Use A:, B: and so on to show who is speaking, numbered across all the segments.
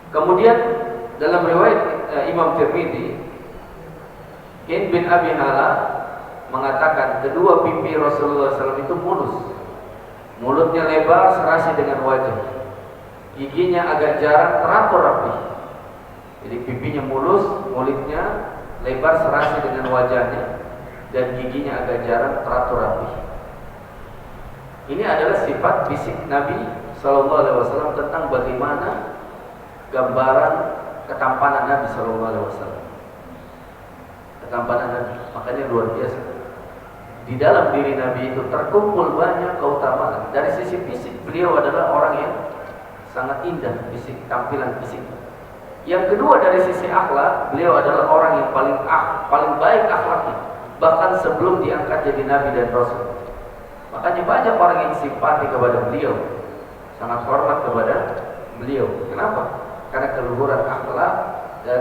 A: Kemudian dalam riwayat Imam Tirmidzi, Hind bin Abi Hala mengatakan kedua pipi Rasulullah SAW itu mulus, mulutnya lebar serasi dengan wajah, giginya agak jarang teratur rapi. Jadi pipinya mulus, mulutnya lebar serasi dengan wajahnya, dan giginya agak jarang teratur rapi. Ini adalah sifat fisik Nabi SAW tentang bagaimana gambaran ketampanan Nabi SAW. Ketampanan Nabi, makanya luar biasa. Di dalam diri Nabi itu terkumpul banyak keutamaan. Dari sisi fisik beliau adalah orang yang sangat indah fisik, tampilan fisik. Yang kedua dari sisi akhlak, beliau adalah orang yang paling baik akhlaknya, bahkan sebelum diangkat jadi Nabi dan Rasul. Makanya banyak orang yang simpati kepada beliau, sangat hormat kepada beliau. Kenapa? Karena keluhuran akhlak dan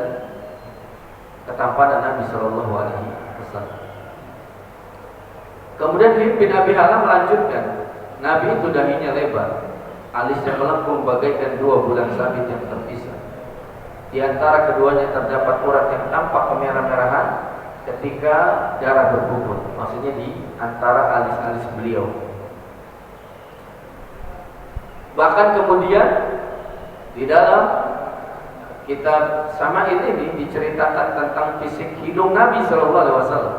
A: ketampanan Nabi Shallallahu Alaihi Wasallam. Kemudian Hind bin Abi Hala melanjutkan, Nabi itu dahinya lebar, alisnya melengkung bagaikan dua bulan sabit yang terpisah. Di antara keduanya terdapat urat yang tampak kemerah-merahan ketika darah berbubur. Maksudnya di antara alis-alis beliau. Bahkan kemudian di dalam kitab Sama'il ini diceritakan tentang fisik hidung Nabi Sallallahu Alaihi Wasallam.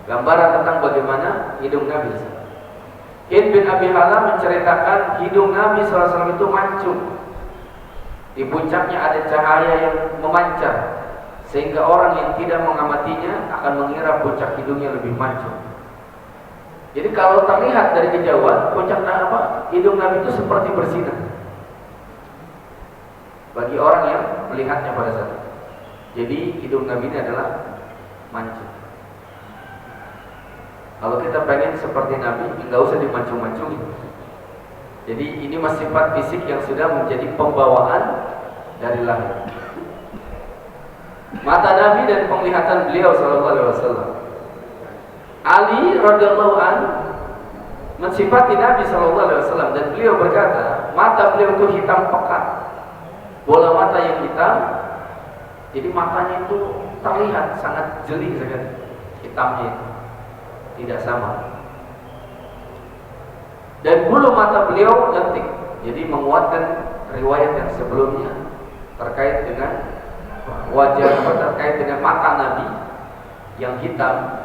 A: Gambaran tentang bagaimana hidung Nabi. Hind bin Abi Hala menceritakan hidung Nabi Sallallahu Alaihi Wasallam itu mancung. Di puncaknya ada cahaya yang memancar, sehingga orang yang tidak mengamatinya akan mengira puncak hidungnya lebih mancung. Jadi kalau terlihat dari kejauhan, puncak hidung Nabi itu seperti bersinar bagi orang yang melihatnya pada saat itu. Jadi hidung Nabi ini adalah mancung. Kalau kita pengen seperti Nabi, nggak usah dimancung-mancungin. Jadi ini masih sifat fisik yang sudah menjadi pembawaan dari lahir. Mata Nabi dan penglihatan beliau Sallallahu Alaihi Wasallam. Ali radhiyallahu an mensifati Nabi Sallallahu Alaihi Wasallam dan beliau berkata, mata beliau itu hitam pekat, bola mata yang hitam. Jadi matanya itu terlihat sangat jeli sekali, hitamnya itu tidak sama. Dan bulu mata beliau lentik. Jadi menguatkan riwayat yang sebelumnya terkait dengan wajah, terkait dengan mata Nabi yang hitam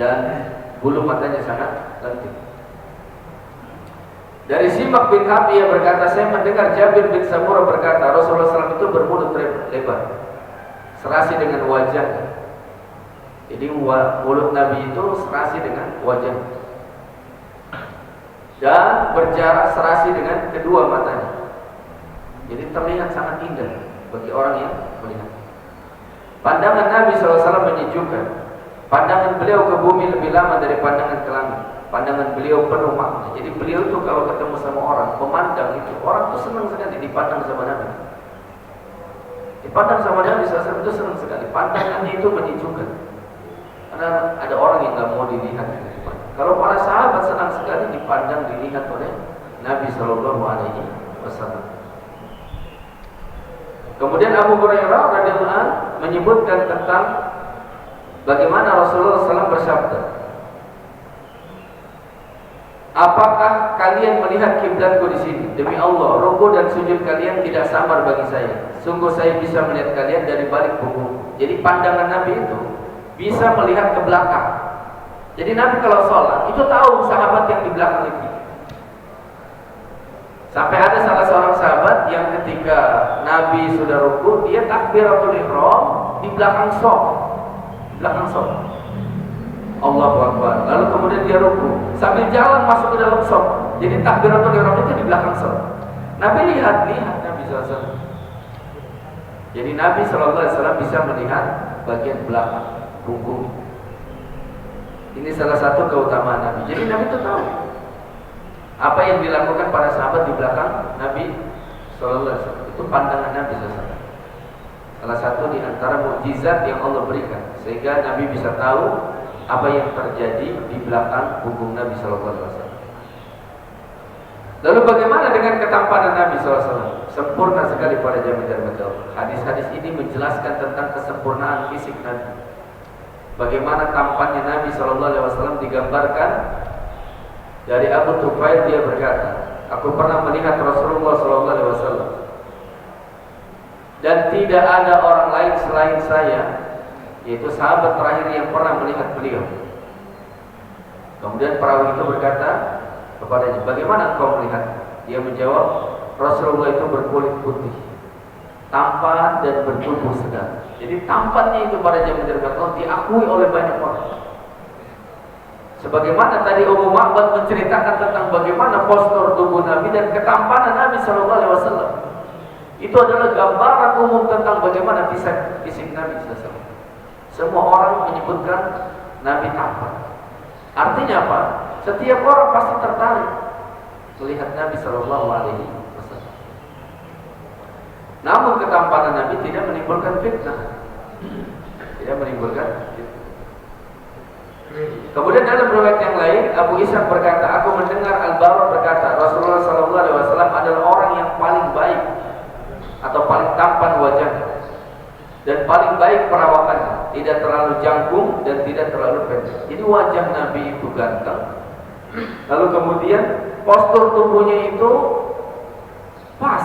A: dan bulu matanya sangat lentik. Dari Simak bin Habib yang berkata, saya mendengar Jabir bin Samurah berkata, Rasulullah SAW itu bermulut lebar, serasi dengan wajah. Jadi mulut Nabi itu serasi dengan wajah dan berjarak serasi dengan kedua matanya. Jadi terlihat sangat indah bagi orang yang melihat. Pandangan Nabi SAW menyejukkan. Pandangan beliau ke bumi lebih lama dari pandangan ke langit. Pandangan beliau penuh makna. Jadi beliau itu kalau ketemu sama orang, memandang itu, orang itu senang sekali dipandang sama Nabi. Dipandang sama Nabi SAW itu senang sekali. Pandangannya itu menyejukkan. Karena ada orang yang nggak mau dilihat. Kalau para sahabat senang sekali dipandang, dilihat oleh Nabi Sallallahu Alaihi Wasallam. Kemudian Abu Hurairah radhiyallahu anhu menyebutkan tentang bagaimana Rasulullah SAW bersabda, apakah kalian melihat kiblatku di sini? Demi Allah, ruku dan sujud kalian tidak samar bagi saya. Sungguh saya bisa melihat kalian dari balik punggung. Jadi pandangan Nabi itu bisa melihat ke belakang. Jadi Nabi kalau sholat itu tahu sahabat yang di belakang itu. Sampai ada salah seorang sahabat yang ketika Nabi sudah ruku, dia takbiratul ihram di belakang shaf. Di belakang shaf. Allahu Akbar. Lalu kemudian dia ruku sambil jalan masuk ke dalam shaf. Jadi takbiratul ihram itu di belakang shaf. Nabi lihat Nabi SAW. Jadi Nabi SAW bisa melihat bagian belakang punggung. Ini salah satu keutamaan Nabi. Jadi Nabi itu tahu apa yang dilakukan para sahabat di belakang Nabi Sallallahu Alaihi Wasallam. Itu pandangan Nabi SAW. Salah satu di antara mukjizat yang Allah berikan, sehingga Nabi bisa tahu apa yang terjadi di belakang punggung Nabi Sallallahu Alaihi Wasallam. Lalu bagaimana dengan ketampanan Nabi SAW? Sempurna sekali pada zaman Nabi. Hadis-hadis ini menjelaskan tentang kesempurnaan fisik Nabi. Bagaimana tampannya Nabi SAW digambarkan dari Abu Tufail. Dia berkata, aku pernah melihat Rasulullah SAW dan tidak ada orang lain selain saya, yaitu sahabat terakhir yang pernah melihat beliau. Kemudian perawi itu berkata kepadanya, bagaimana engkau melihat? Dia menjawab, Rasulullah itu berkulit putih, tampan dan bertubuh sedang. Jadi tampannya itu pada zaman Rasulullah diakui oleh banyak orang. Sebagaimana tadi Ummu Ma'bad menceritakan tentang bagaimana postur tubuh Nabi dan ketampanan Nabi SAW. Itu adalah gambaran umum tentang bagaimana fisik Nabi SAW. Semua orang menyebutkan Nabi tampan. Artinya apa? Setiap orang pasti tertarik melihat Nabi SAW. Namun ketampanan Nabi tidak menimbulkan fitnah. Tidak menimbulkan fitnah. Kemudian dalam riwayat yang lain, Abu Ishaq berkata, aku mendengar Al-Bara berkata, Rasulullah SAW adalah orang yang paling baik atau paling tampan wajahnya dan paling baik perawakannya, tidak terlalu jangkung dan tidak terlalu pendek. Jadi wajah Nabi itu ganteng. Lalu kemudian postur tubuhnya itu pas,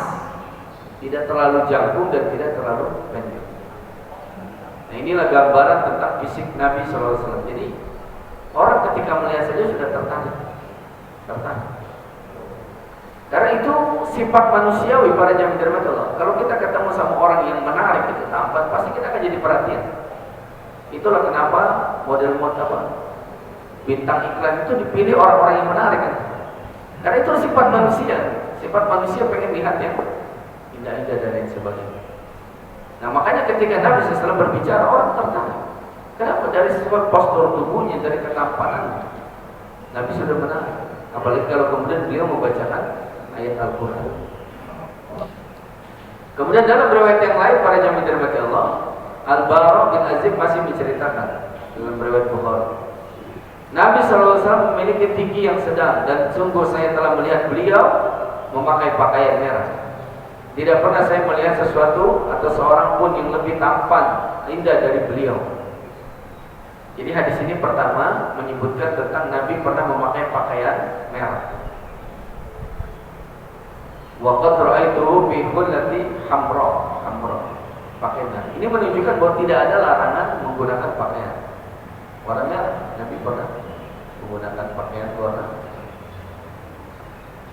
A: tidak terlalu jangkung dan tidak terlalu pendek. Nah, inilah gambaran tentang fisik Nabi SAW. Jadi orang ketika melihat saja sudah tertarik. Karena itu sifat manusiawi pada zaman Allah. Kalau kita ketemu sama orang yang menarik, itu tampan, pasti kita akan jadi perhatian. Itulah kenapa model-model bintang iklan itu dipilih orang-orang yang menarik kan? Karena itu sifat manusia. Sifat manusia pengen lihat yang indah-indah dan lain sebagainya. Nah makanya ketika Nabi SAW berbicara, orang tertarik. Kenapa? Dari sifat postur tubuhnya, dari ketampanan Nabi sudah menarik. Apalagi kalau kemudian beliau membacakan ayat Al-Quran. Kemudian dalam riwayat yang lain pada zaman Nabi Allah, Al-Bara bin Azib masih menceritakan dalam riwayat Bukhari, Nabi SAW memiliki tinggi yang sedang dan sungguh saya telah melihat beliau memakai pakaian merah. Tidak pernah saya melihat sesuatu atau seorang pun yang lebih tampan, indah dari beliau. Jadi hadis ini pertama menyebutkan tentang Nabi pernah memakai pakaian merah. Wa qad ra'aituhu bi hullati hamra. Pakaian merah. Ini menunjukkan bahwa tidak ada larangan menggunakan pakaian warna merah. Nabi pernah menggunakan pakaian warna.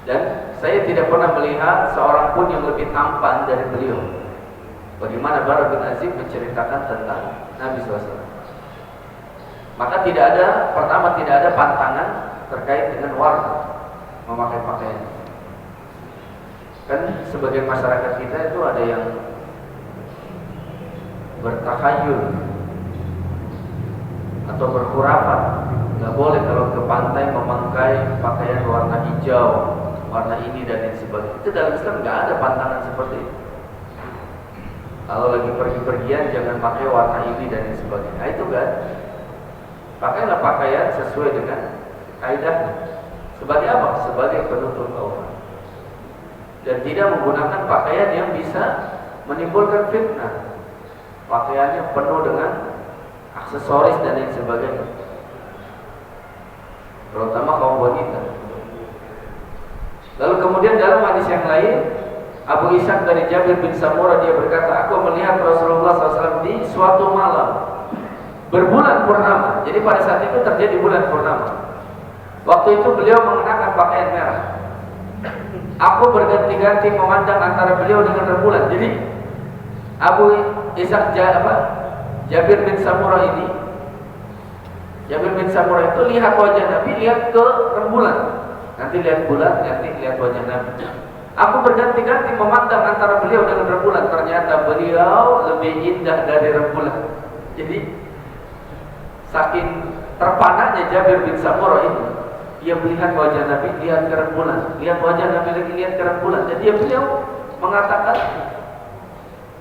A: Dan saya tidak pernah melihat seorang pun yang lebih tampan dari beliau. Bagaimana Bara bin Azib menceritakan tentang Nabi SAW. Maka tidak ada, pertama tidak ada pantangan terkait dengan warna memakai pakaian. Kan sebagian masyarakat kita itu ada yang bertakhayul atau berkhurafat. Nggak boleh kalau ke pantai memakai pakaian warna hijau, warna ini dan lain sebagainya. Itu dalam Islam nggak ada pantangan seperti itu. Kalau lagi pergi-pergian jangan pakai warna ini dan lain sebagainya. Nah, itu kan. Pakailah pakaian sesuai dengan kaidahnya. Sebagai apa? Sebagai penutup aurat. Dan tidak menggunakan pakaian yang bisa menimbulkan fitnah. Pakaiannya penuh dengan aksesoris dan lain sebagainya. Terutama kaum wanita. Lalu kemudian dalam hadis yang lain, Abu Ishaq dari Jabir bin Samurah dia berkata, aku melihat Rasulullah SAW di suatu malam berbulan purnama. Jadi pada saat itu terjadi bulan purnama. Waktu itu beliau mengenakan pakaian merah. Aku berganti-ganti memandang antara beliau dengan rembulan. Jadi Abu Ishaq Jabir bin Samurah ini, Jabir bin Samurah itu lihat wajah Nabi, lihat ke rembulan. Nanti lihat bulan, nanti lihat wajah Nabi. Aku berganti-ganti memandang antara beliau dengan rembulan. Ternyata beliau lebih indah dari rembulan. Jadi saking terpananya Jabir bin Samurah ini, dia melihat wajah Nabi, lihat ke rembulan, lihat wajah Nabi lagi, lihat ke rembulan. Jadi beliau mengatakan,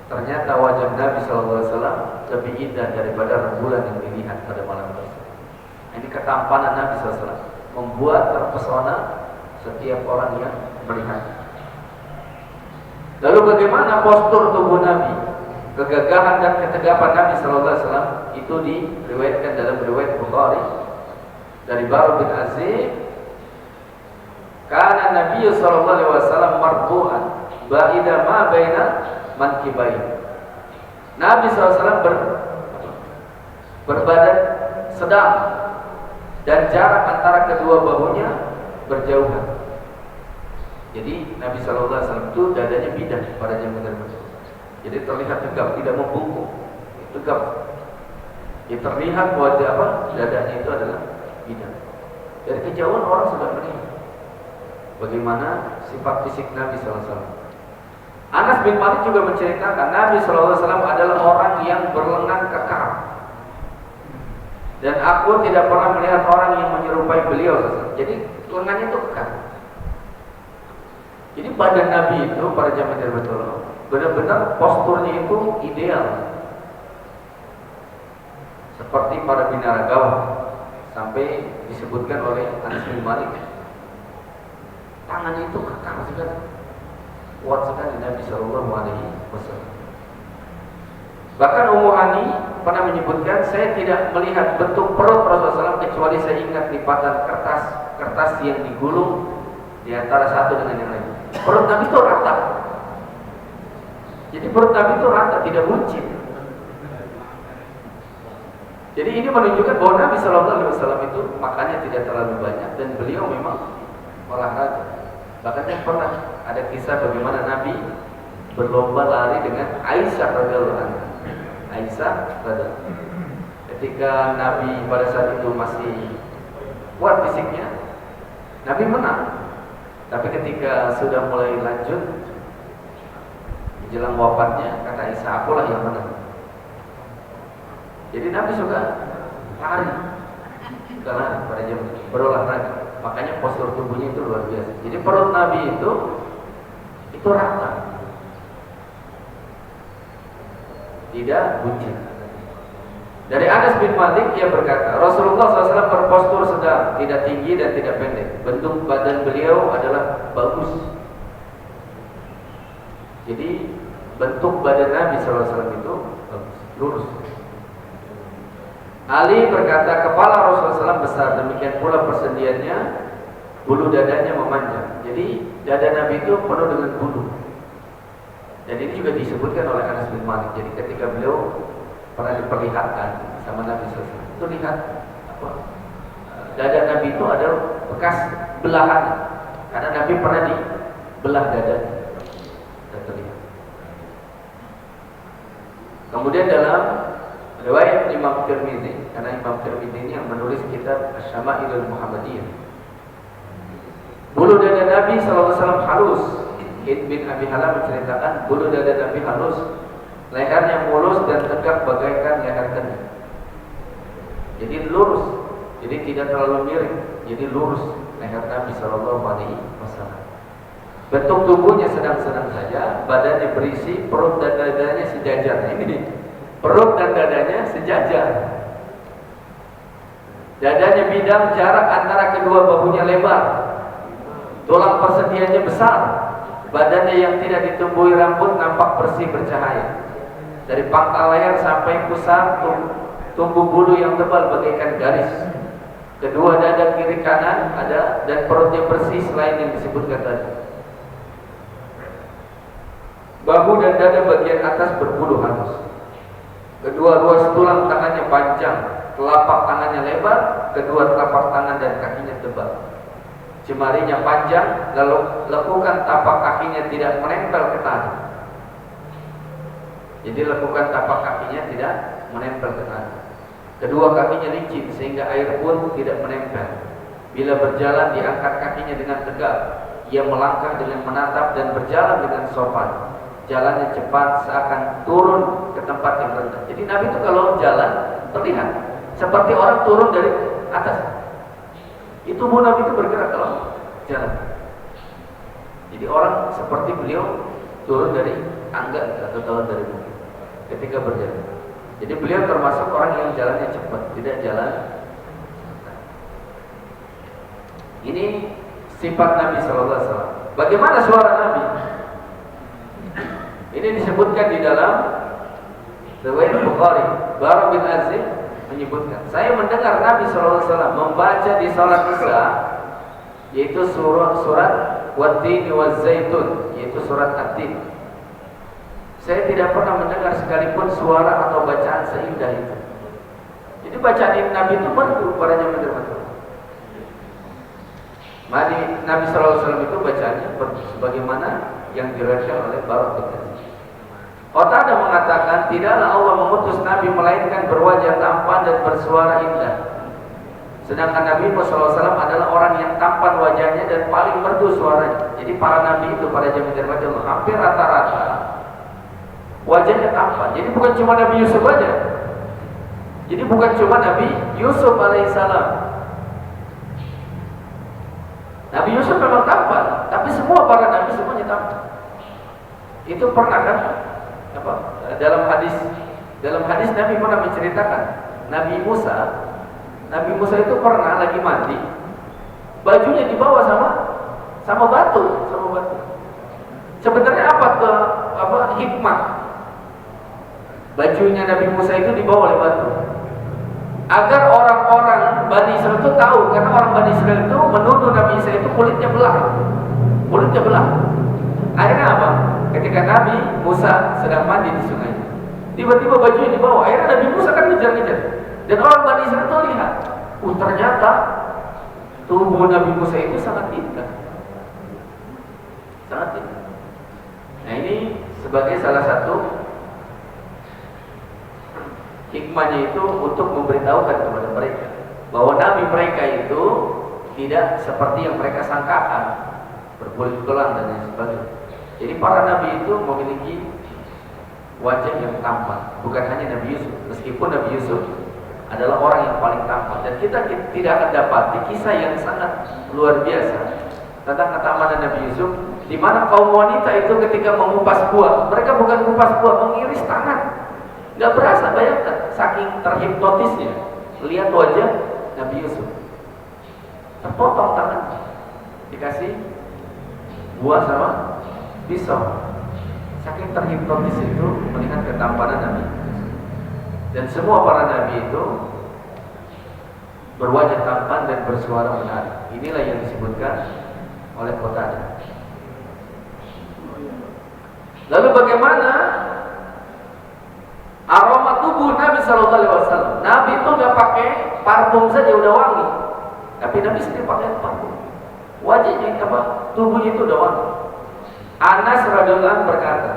A: ternyata wajah Nabi SAW lebih indah daripada rembulan yang dilihat pada malam tersebut. Ini ketampanan Nabi SAW membuat terpesona setiap orang yang melihat. Lalu bagaimana postur tubuh Nabi? Kegagahan dan ketegapan Nabi sallallahu alaihi wasallam itu diriwayatkan dalam riwayat Bukhari dari Bara bin Azib. Kana Nabi sallallahu alaihi wasallam marfu'an ba'ida ma baina mankibai. Nabi sallallahu alaihi wasallam berbadan sedang dan jarak antara kedua bahunya berjauhan. Jadi Nabi sallallahu alaihi wasallam itu dadanya bidang pada zaman tersebut. Jadi terlihat tegap, tidak membungkuk, tegap. Ya terlihat wajah dadanya itu adalah bidang. Dari kejauhan orang sudah melihat bagaimana sifat fisik Nabi sallallahu alaihi wasallam. Anas bin Malik juga menceritakan Nabi sallallahu alaihi wasallam adalah orang yang berlengan kekar. Dan aku tidak pernah melihat orang yang menyerupai beliau sallallahu alaihi wasallam. Jadi lengannya itu kekar. Jadi badan Nabi itu pada zaman tertentu benar-benar posturnya itu ideal, seperti para binaragawan, sampai disebutkan oleh Anas bin Malik, tangannya itu kekar sekali, kuat sekali Nabi Shallallahu Alaihi Wasallam. Bahkan Ummu Hani pernah menyebutkan, saya tidak melihat bentuk perut Rasulullah SAW kecuali saya ingat lipatan kertas yang digulung di antara satu dengan yang lain. Perut Nabi itu rata. Jadi perut Nabi itu rata, tidak buncit. Jadi ini menunjukkan bahwa Nabi Shallallahu Alaihi Wasallam itu makannya tidak terlalu banyak dan beliau memang olahraga. Bahkan yang pernah ada kisah bagaimana Nabi berlomba lari dengan Aisyah radhiyallahu anha. Aisyah radhiyallahu anha. Ketika Nabi pada saat itu masih kuat fisiknya, Nabi menang. Tapi ketika sudah mulai lanjut menjelang wafatnya, kata Aisyah, akulah yang menang. Jadi Nabi suka lari, pada jam berolahraga. Makanya postur tubuhnya itu luar biasa. Jadi perut Nabi itu rata, tidak buncit. Dari Anas bin Malik ia berkata, Rasulullah SAW berpostur sedang, tidak tinggi dan tidak pendek. Bentuk badan beliau adalah bagus. Jadi bentuk badan Nabi SAW itu bagus, lurus. Ali berkata, kepala Rasulullah SAW besar, demikian pula persendiannya, bulu dadanya memanjang. Jadi dada Nabi itu penuh dengan bulu. Dan ini juga disebutkan oleh Anas bin Malik. Jadi ketika beliau pernah diperlihatkan sama Nabi SAW, itu lihat dada Nabi itu ada bekas belahan, karena Nabi pernah dibelah dada. Terlihat. Kemudian dalam riwayat Imam Tirmidzi, karena Imam Tirmidzi ini yang menulis kitab Asy-Syama'ilul Muhammadiyah, bulu dada Nabi SAW halus. Hid bin Abi Halam menceritakan bulu dada Nabi halus, lehernya mulus dan tegak bagaikan leher kening. Jadi lurus, jadi tidak terlalu miring, jadi lurus leher Nabi Shallallahu Alaihi Wasallam. Bentuk tubuhnya sedang-sedang saja, badannya berisi, perut dan dadanya sejajar. Ini perut dan dadanya sejajar. Dadanya bidang, jarak antara kedua bahunya lebar, tulang persendiannya besar, badannya yang tidak ditumbuhi rambut nampak bersih bercahaya. Dari pangkal leher sampai pusar tumbuh bulu yang tebal bagaikan garis. Kedua dada kiri kanan ada dan perutnya bersih selain yang disebutkan tadi. Bahu dan dada bagian atas berbulu halus. Kedua ruas tulang tangannya panjang, telapak tangannya lebar, kedua telapak tangan dan kakinya tebal. Jemarinya panjang, lalu lekukan tapak kakinya tidak menempel ke tanah. Jadi lekukan tapak kakinya tidak menempel ke tanah. Kedua kakinya licin sehingga air pun tidak menempel. Bila berjalan diangkat kakinya dengan tegak. Ia melangkah dengan menatap dan berjalan dengan sopan. Jalannya cepat seakan turun ke tempat yang rendah. Jadi Nabi itu kalau jalan terlihat seperti orang turun dari atas. Itu Nabi itu bergerak kalau jalan. Jadi orang seperti beliau turun dari tangga atau turun dari bukit ketika berjalan. Jadi beliau termasuk orang yang jalannya cepat, tidak jalan. Ini sifat Nabi SAW. Bagaimana suara Nabi? Ini disebutkan di dalam riwayat Bukhari. Bara bin Azib menyebutkan, saya mendengar Nabi SAW membaca di salat Isya, yaitu surat Wat-Tin waz-Zaitun, yaitu surat At-Tin. Saya tidak pernah mendengar sekalipun suara atau bacaan seindah itu. Jadi bacaan Nabi itu merdu pada zaman itu. Nabi SAW itu bacaannya sebagaimana yang diriwayatkan oleh Bara bin Azib. Qatadah mengatakan, tidaklah Allah mengutus Nabi melainkan berwajah tampan dan bersuara indah. Sedangkan Nabi Muhammad SAW adalah orang yang tampan wajahnya dan paling merdu suaranya. Jadi para Nabi itu pada zaman itu hampir rata-rata wajahnya tampan. Jadi bukan cuma Nabi Yusuf aja. Jadi bukan cuma Nabi Yusuf alaihissalam. Nabi Yusuf memang tampan, tapi semua para Nabi semuanya tampan. Itu pernah kan? Dalam hadis Nabi pernah menceritakan Nabi Musa itu pernah lagi mandi, bajunya dibawa sama batu. Sebenarnya apa hikmah bajunya Nabi Musa itu dibawa oleh batu? Agar orang-orang Bani Israil itu tahu, karena orang Bani Israil itu menuduh Nabi Isa itu kulitnya belah. Akhirnya apa? Ketika Nabi Musa sedang mandi di sungai, tiba-tiba bajunya dibawa. Akhirnya Nabi Musa kan ngejar-ngejar, dan orang Bani Israil itu lihat, ternyata tubuh Nabi Musa itu sangat indah. Nah, ini sebagai salah satu hikmahnya itu untuk memberitahukan kepada mereka bahwa Nabi mereka itu tidak seperti yang mereka sangkakan, berkulit belang dan lain sebagainya. Jadi para Nabi itu memiliki wajah yang tampan, bukan hanya Nabi Yusuf. Meskipun Nabi Yusuf adalah orang yang paling tampan, dan kita tidak akan dapat kisah yang sangat luar biasa tentang ketampanan Nabi Yusuf, di mana kaum wanita itu ketika mengupas buah, mereka bukan mengupas buah, mengiris tangan. Gak berasa, bayangkan, saking terhipnotisnya lihat wajah Nabi Yusuf. Terpotong tangan, dikasih buah sama pisau. Saking terhipnotis itu melihat ketampanan Nabi. Dan semua para Nabi itu berwajah tampan dan bersuara menarik. Inilah yang disebutkan oleh Qatadah. Lalu bagaimana aroma tubuh Nabi SAW? Nabi itu nggak pakai parfum saja udah wangi, tapi Nabi sendiri pakai parfum. Wajahnya tubuhnya itu udah wangi. Anas radhiyallahu anhu berkata,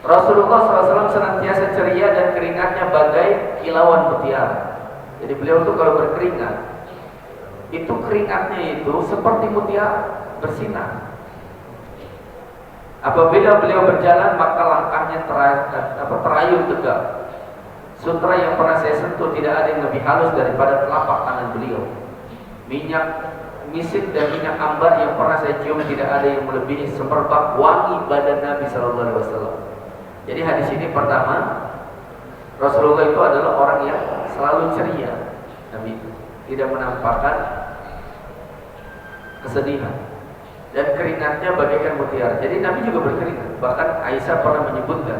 A: Rasulullah SAW senantiasa ceria dan keringatnya bagai kilauan mutiara. Jadi beliau itu kalau berkeringat, itu keringatnya itu seperti mutiara bersinar. Apabila beliau berjalan, maka langkahnya terayun tegak. Sutra yang pernah saya sentuh tidak ada yang lebih halus daripada telapak tangan beliau. Minyak misik dan minyak ambar yang pernah saya cium tidak ada yang melebihi semerbak wangi badan Nabi SAW. Jadi hadis ini pertama, Rasulullah itu adalah orang yang selalu ceria. Nabi tidak menampakkan kesedihan, dan keringatnya bagaikan mutiara. Jadi Nabi juga berkeringat. Bahkan Aisyah pernah menyebutkan,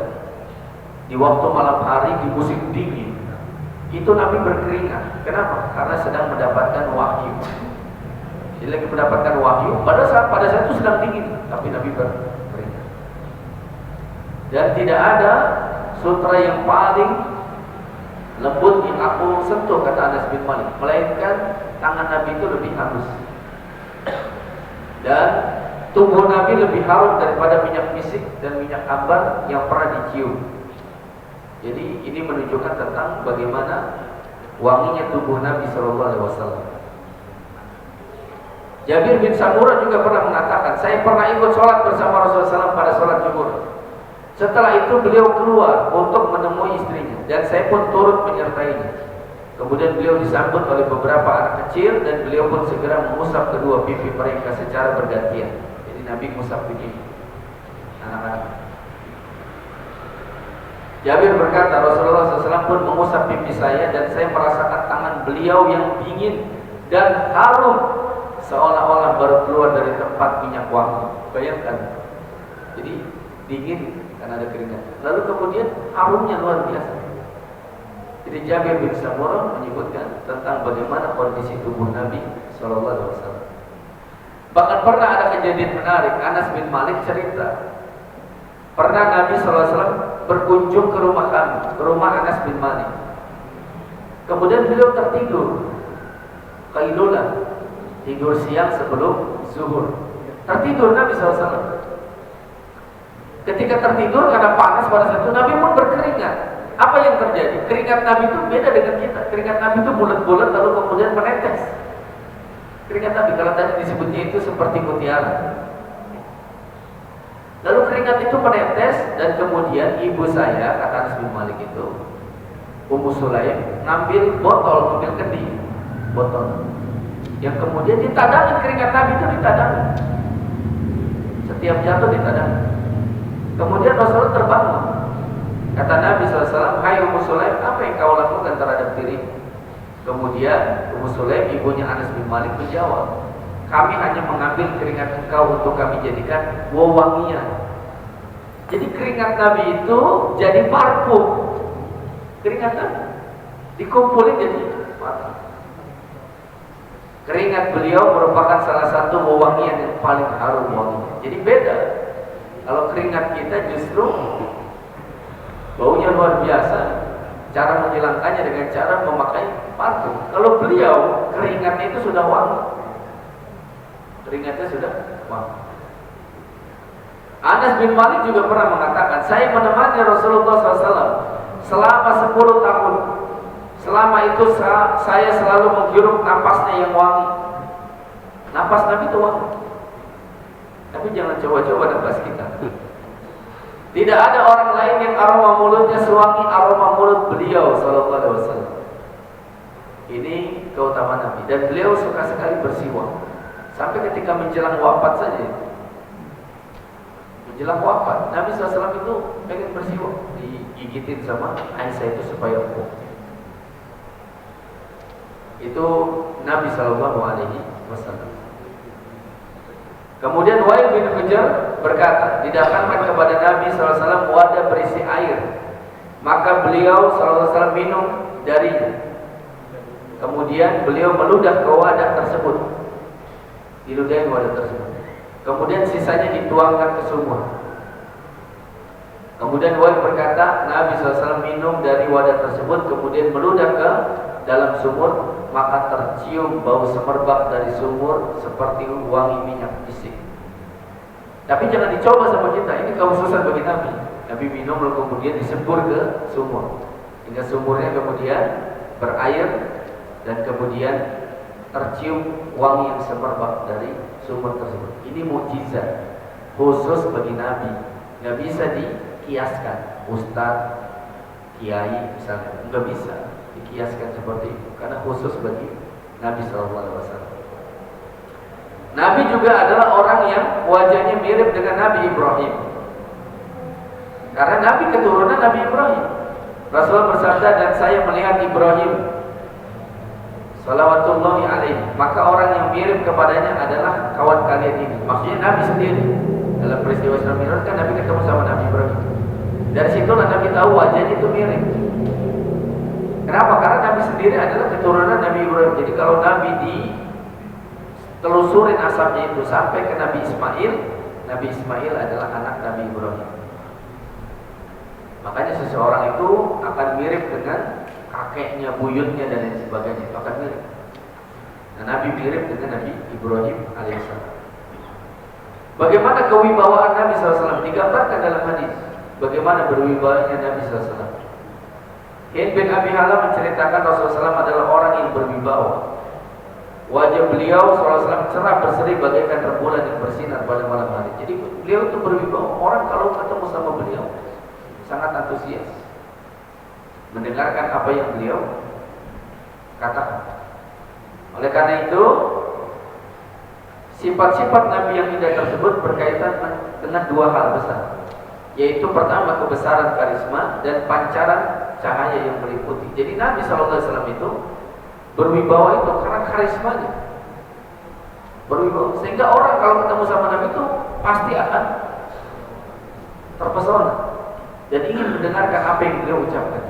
A: di waktu malam hari di musim dingin itu Nabi berkeringat. Kenapa? Karena sedang mendapatkan wahyu. Jadi lagi mendapatkan wahyu pada saat itu sedang dingin, tapi Nabi berkeringat. Dan tidak ada sutra yang paling lembut yang aku sentuh, kata Anas bin Malik, melainkan tangan Nabi itu lebih halus. Dan tubuh Nabi lebih harum daripada minyak misik dan minyak ambar yang pernah dicium. Jadi ini menunjukkan tentang bagaimana wanginya tubuh Nabi SAW. Jabir bin Samurah juga pernah mengatakan, saya pernah ikut sholat bersama Rasulullah SAW pada sholat Jumat. Setelah itu beliau keluar untuk menemui istrinya, dan saya pun turut menyertainya. Kemudian beliau disambut oleh beberapa anak kecil, dan beliau pun segera mengusap kedua pipi mereka secara bergantian. Jadi Nabi mengusap pipi anak-anak. Jabir berkata, Rasulullah SAW pun mengusap pipi saya, dan saya merasakan tangan beliau yang dingin dan harum, seolah-olah baru keluar dari tempat minyak wangi. Bayangkan. Jadi dingin karena ada keringat. Lalu kemudian harumnya luar biasa. Jadi Jabir bin Samurah menyebutkan tentang bagaimana kondisi tubuh Nabi Shallallahu Alaihi Wasallam. Bahkan pernah ada kejadian menarik. Anas bin Malik cerita, pernah Nabi Shallallahu Alaihi Wasallam berkunjung ke rumah kami, ke rumah Anas bin Malik. Kemudian beliau tertidur, qailulah, tidur siang sebelum zuhur. Tertidur Nabi SAW. Ketika tertidur karena panas pada saat itu, Nabi pun berkeringat. Apa yang terjadi? Keringat Nabi itu beda dengan kita. Keringat Nabi itu bulat-bulat lalu kemudian menetes. Keringat Nabi, kalau tadi disebutnya itu seperti mutiara. Lalu keringat itu menetes dan kemudian ibu saya, kata Anas bin Malik itu, Ummu Sulaim, ngambil botol, ngambil kendi, botol, yang kemudian ditadangi, keringat Nabi itu ditadangi. Setiap jatuh ditadangi. Kemudian Rasulullah terbangun. Kata Nabi SAW, hai Ummu Sulaim, apa yang kau lakukan terhadap diri? Kemudian Ummu Sulaim, ibunya Anas bin Malik, menjawab, kami hanya mengambil keringat engkau untuk kami jadikan wewangian. Jadi keringat Nabi itu jadi parfum. Keringat Nabi dikumpulin jadi parfum. Keringat beliau merupakan salah satu wewangian yang paling harum wanginya. Jadi beda. Kalau keringat kita justru baunya luar biasa. Cara menghilangkannya dengan cara memakai parfum. Kalau beliau keringatnya itu sudah wangi. Keringatnya sudah wangi. Anas bin Malik juga pernah mengatakan, saya menemani Rasulullah SAW selama 10 tahun. Selama itu saya selalu menghirup napasnya yang wangi. Napas Nabi itu wangi. Tapi jangan coba-coba napas kita. Tidak ada orang lain yang aroma mulutnya sewangi aroma mulut beliau Sallallahu Alaihi Wasallam. Ini keutamaan Nabi. Dan beliau suka sekali bersiwak. Sampai ketika menjelang wafat saja. Menjelang wafat, Nabi SAW itu pengen bersiwak, digigitin sama Aisyah itu supaya empuk. Itu Nabi SAW. Kemudian Wa'il bin Hujr berkata, didatangkan kepada Nabi SAW wadah berisi air, maka beliau SAW minum darinya. Kemudian beliau meludah ke wadah tersebut, diludahin wadah tersebut. Kemudian sisanya dituangkan ke sumur. Kemudian Wa'il berkata, Nabi SAW minum dari wadah tersebut, kemudian meludah ke dalam sumur, maka tercium bau semerbak dari sumur seperti wangi minyak bisik. Tapi jangan dicoba sama kita, ini kekhususan bagi Nabi. Nabi minum lalu kemudian disembur ke sumur, hingga sumurnya kemudian berair dan kemudian tercium wangi yang semerbak dari sumur tersebut. Ini mukjizat khusus bagi Nabi, nggak bisa dikiaskan. Ustadz, kiai misalnya, nggak bisa dikiaskan seperti itu, karena khusus bagi Nabi SAW. Nabi juga adalah orang yang wajahnya mirip dengan Nabi Ibrahim, karena Nabi keturunan Nabi Ibrahim. Rasulullah bersabda, dan saya melihat Ibrahim salawatullahi alaihi, maka orang yang mirip kepadanya adalah kawan kalian ini. Maksudnya Nabi sendiri. Dalam peristiwa Isra Mi'raj kan Nabi ketemu sama Nabi Ibrahim. Dari situlah Nabi tahu wajahnya itu mirip. Kenapa? Karena Nabi sendiri adalah keturunan Nabi Ibrahim. Jadi kalau Nabi ditelusurin asapnya itu sampai ke Nabi Ismail, Nabi Ismail adalah anak Nabi Ibrahim. Makanya seseorang itu akan mirip dengan kakeknya, buyutnya dan lain sebagainya, itu akan mirip. Nah, Nabi mirip dengan Nabi Ibrahim alaihissalam. Bagaimana kewibawaan Nabi SAW digambarkan dalam hadis. Bagaimana berwibawanya Nabi SAW. Hind bin Abi Halam menceritakan Rasulullah SAW adalah orang yang berwibawa. Wajah beliau SAW cerah berseri bagaikan rembulan yang bersinar pada malam hari. Jadi beliau itu berwibawa. Orang kalau ketemu sama beliau sangat antusias mendengarkan apa yang beliau katakan. Oleh karena itu, sifat-sifat Nabi yang indah tersebut berkaitan dengan dua hal besar, yaitu pertama kebesaran karisma dan pancaran cahaya yang meliputi. Jadi Nabi SAW itu berwibawa itu karena karismanya. berwibawa. Sehingga orang kalau ketemu sama Nabi itu pasti akan terpesona dan ingin mendengarkan apa yang beliau ucapkan.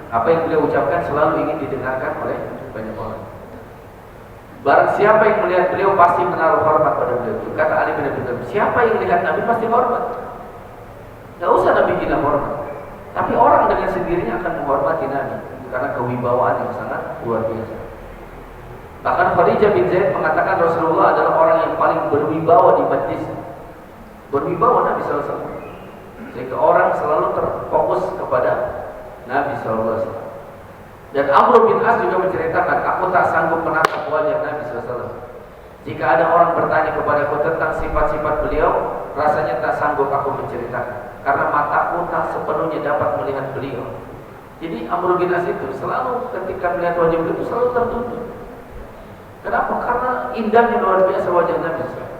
A: Apa yang beliau ucapkan selalu ingin didengarkan oleh banyak orang. Barang siapa yang melihat beliau pasti menaruh hormat pada beliau. Kata Ali bin Abi Thalib, siapa yang melihat Nabi pasti hormat. Gak usah Nabi bilang hormat, tapi orang dengan sendirinya akan menghormati Nabi karena kewibawaan yang sangat luar biasa. Bahkan Khadijah bin Zaid mengatakan Rasulullah adalah orang yang paling berwibawa di majlis. Berwibawa Nabi SAW, sehingga orang selalu terfokus kepada Nabi SAW. Dan Amr bin As juga menceritakan, aku tak sanggup menatap wajah Nabi SAW. Jika ada orang bertanya kepadaku tentang sifat-sifat beliau, rasanya tak sanggup aku menceritakan, karena mataku tak sepenuhnya dapat melihat beliau. Jadi Amr bin As itu selalu ketika melihat wajah beliau itu selalu tertutup. Kenapa? Karena indahnya luar biasa wajah Nabi SAW.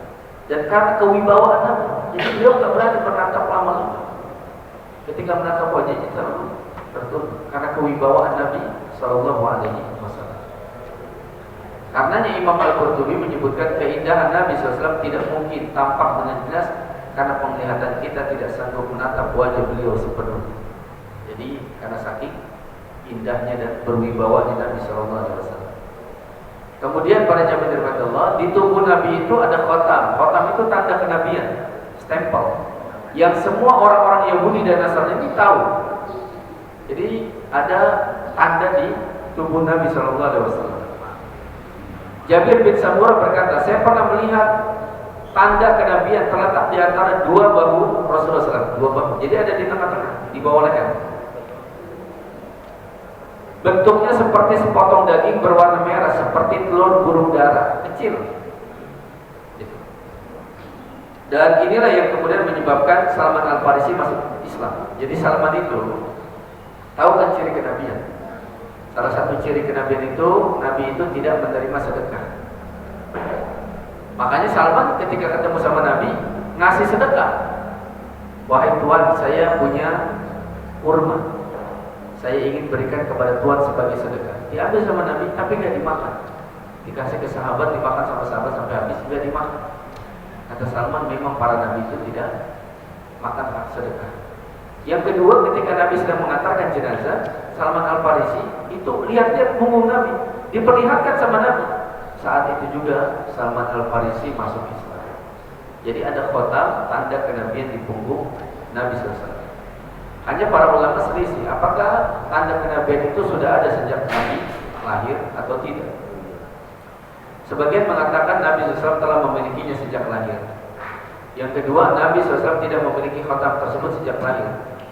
A: Dan karena kewibawaan Nabi, jadi beliau tak berani menatap lama-lama. Ketika menatap wajahnya selalu tertutup karena kewibawaan Nabi Sallallahu Alaihi Wasallam. Karenanya Imam Al-Qurtubi menyebutkan keindahan Nabi SAW tidak mungkin tampak dengan jelas karena penglihatan kita tidak sanggup menatap wajah beliau sepenuhnya. Jadi karena saking indahnya dan berwibawanya Nabi Sallallahu Alaihi Wasallam. Kemudian para jamaah dirahmati Allah, di tubuh Nabi itu ada khotam. Khotam itu tanda kenabian, stempel, yang semua orang-orang Yahudi dan Nasrani ini tahu. Jadi ada tanda di tubuh Nabi Sallallahu Alaihi Wasallam. Jabir bin Samurah berkata, saya pernah melihat tanda kenabian terletak di antara dua bahu Rasulullah SAW. Dua bahu. Jadi ada di tengah-tengah, di bawah leher. Bentuknya seperti sepotong daging berwarna merah, seperti telur burung dara kecil. Dan inilah yang kemudian menyebabkan Salman Al-Farisi masuk Islam. Jadi Salman itu tahu kan ciri kenabian? Salah satu ciri kenabian itu, Nabi itu tidak menerima sedekah. Makanya Salman ketika ketemu sama Nabi ngasih sedekah. Wahai Tuhan, saya punya kurma, saya ingin berikan kepada Tuhan sebagai sedekah. Diambil sama Nabi, tapi nggak dimakan. Dikasih ke sahabat, dimakan sama sahabat sampai habis, nggak dimakan. Kata Salman, memang para Nabi itu tidak makan sedekah. Yang kedua, ketika Nabi sedang mengantarkan jenazah, Salman Al-Farisi itu lihat-lihat punggung Nabi, diperlihatkan sama Nabi. Saat itu juga Salman Al-Farisi masuk Islam. Jadi ada khotam, tanda kenabian di punggung Nabi SAW. Hanya para ulama selisih, apakah tanda kenabian itu sudah ada sejak Nabi lahir atau tidak? Sebagian mengatakan Nabi SAW telah memilikinya sejak lahir. Yang kedua, Nabi SAW tidak memiliki khotam tersebut sejak lahir.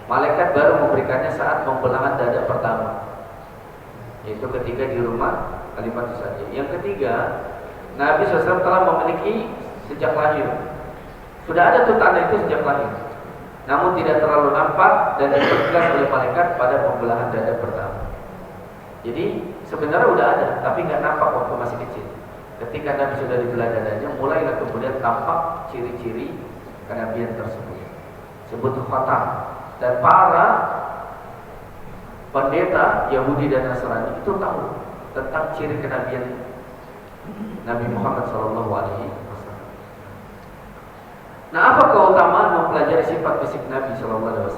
A: Malaikat baru memberikannya saat pembelahan dada pertama, yaitu ketika di rumah kalimat saja. Yang ketiga, Nabi SAW telah memiliki sejak lahir. Sudah ada tuh tanda itu sejak lahir, namun tidak terlalu nampak dan diperjelas oleh malaikat pada pembelahan dada pertama. Jadi sebenarnya udah ada, tapi nggak nampak waktu masih kecil. Ketika Nabi sudah dibelah dadanya, mulailah kemudian tampak ciri-ciri kenabian tersebut. Sebut khotam. Dan para pendeta Yahudi dan Nasrani itu tahu tentang ciri kenabian Nabi Muhammad SAW. Nah, apa keutamaan mempelajari sifat fisik Nabi SAW?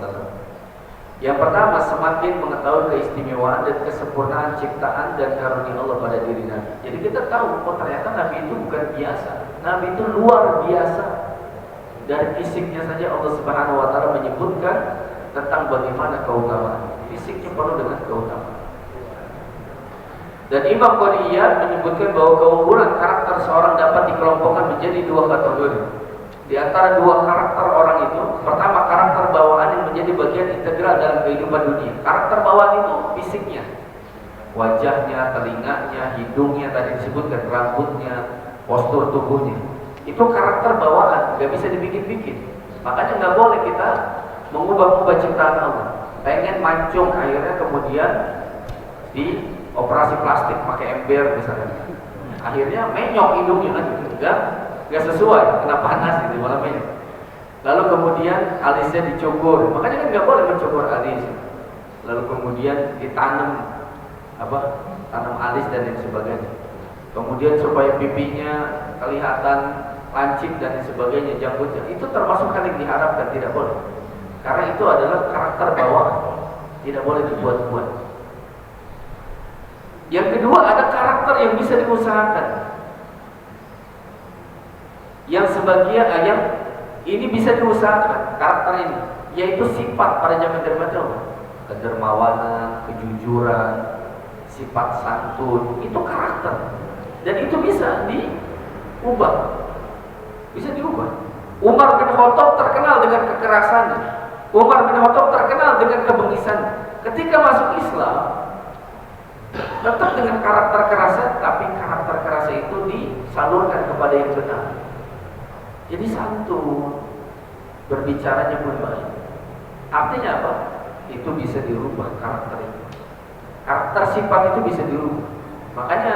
A: Yang pertama, semakin mengetahui keistimewaan dan kesempurnaan ciptaan dan karunia Allah pada diri Nabi. Jadi kita tahu, oh ternyata Nabi itu bukan biasa. Nabi itu luar biasa. Dari fisiknya saja Allah Subhanahu wa Ta'ala menyebutkan tentang bagaimana keutamaan. Fisiknya penuh dengan keutamaan. Dan Imam Qadiyat menyebutkan bahwa keunggulan karakter seorang dapat dikelompokkan menjadi dua kategori. Di antara dua karakter orang itu, pertama karakter bawaan yang menjadi bagian integral dalam kehidupan dunia. Karakter bawaan itu fisiknya, wajahnya, telinganya, hidungnya, tadi disebutkan rambutnya, postur tubuhnya. Itu karakter bawaan, nggak bisa dibikin-bikin. Makanya nggak boleh kita mengubah-ubah ciptaan Allah. Pengen mancung, akhirnya kemudian di operasi plastik pakai ember misalnya. Akhirnya menyok hidungnya kan, nggak sesuai, kena panas gitu malah menyok. Lalu kemudian alisnya dicukur, makanya kan nggak boleh mencukur alis. Lalu kemudian ditanam tanam alis dan lain sebagainya. Kemudian supaya pipinya kelihatan lancip dan lain sebagainya, janggutnya, itu termasuk hal yang diharapkan, tidak boleh. Karena itu adalah karakter bawaan, tidak boleh dibuat-buat. Yang kedua, ada karakter yang bisa diusahakan. Yang sebagian yang ini bisa diusahakan karakter ini, yaitu sifat pada zaman dermawan, kedermawanan, kejujuran, sifat santun, itu karakter. Dan itu bisa diubah. Bisa diubah. Umar bin Khattab terkenal dengan kekerasannya. Umar bin Khattab terkenal dengan kebengisan. Ketika masuk Islam, tetap dengan karakter kerasa, tapi karakter kerasa itu disalurkan kepada yang benar. Jadi santun, berbicaranya pun baik. Artinya apa? Itu bisa dirubah karakter itu. Karakter sifat itu bisa dirubah. Makanya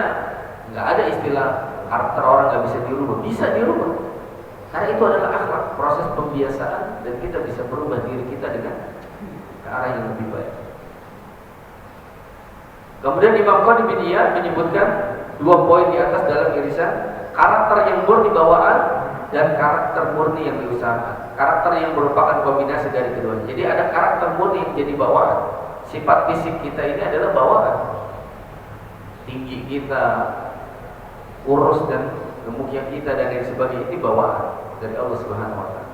A: nggak ada istilah karakter orang nggak bisa dirubah. Bisa dirubah. Karena itu adalah akhlak, proses pembiasaan, dan kita bisa berubah diri kita dengan ke arah yang lebih baik. Kemudian Imam Qadi bin Iyad menyebutkan 2 poin di atas dalam irisan karakter yang murni bawaan dan karakter murni yang diusahakan. Karakter yang merupakan kombinasi dari keduanya. Jadi ada karakter murni yang jadi bawaan. Sifat fisik kita ini adalah bawaan. Tinggi kita, kurus dan gemuknya kita dan lain sebagainya, ini bawaan dari Allah Subhanahu wa taala.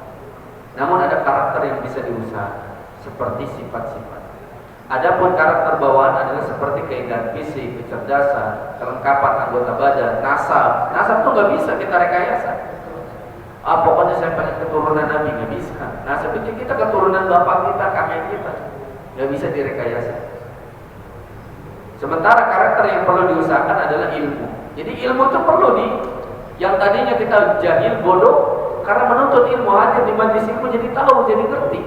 A: Namun ada karakter yang bisa diusahakan, seperti sifat-sifat. Adapun karakter bawaan adalah seperti keindahan fisik, kecerdasan, kelengkapan anggota badan, nasab. Nasab itu nggak bisa kita rekayasa. Pokoknya saya pengen keturunan Nabi, nggak bisa. Nasab itu kita keturunan bapak kita, kakek kita, nggak bisa direkayasa. Sementara karakter yang perlu diusahakan adalah ilmu. Jadi ilmu itu perlu yang tadinya kita jahil, bodoh, karena menuntut ilmu, hadir di majlis ilmu jadi tahu, jadi ngerti.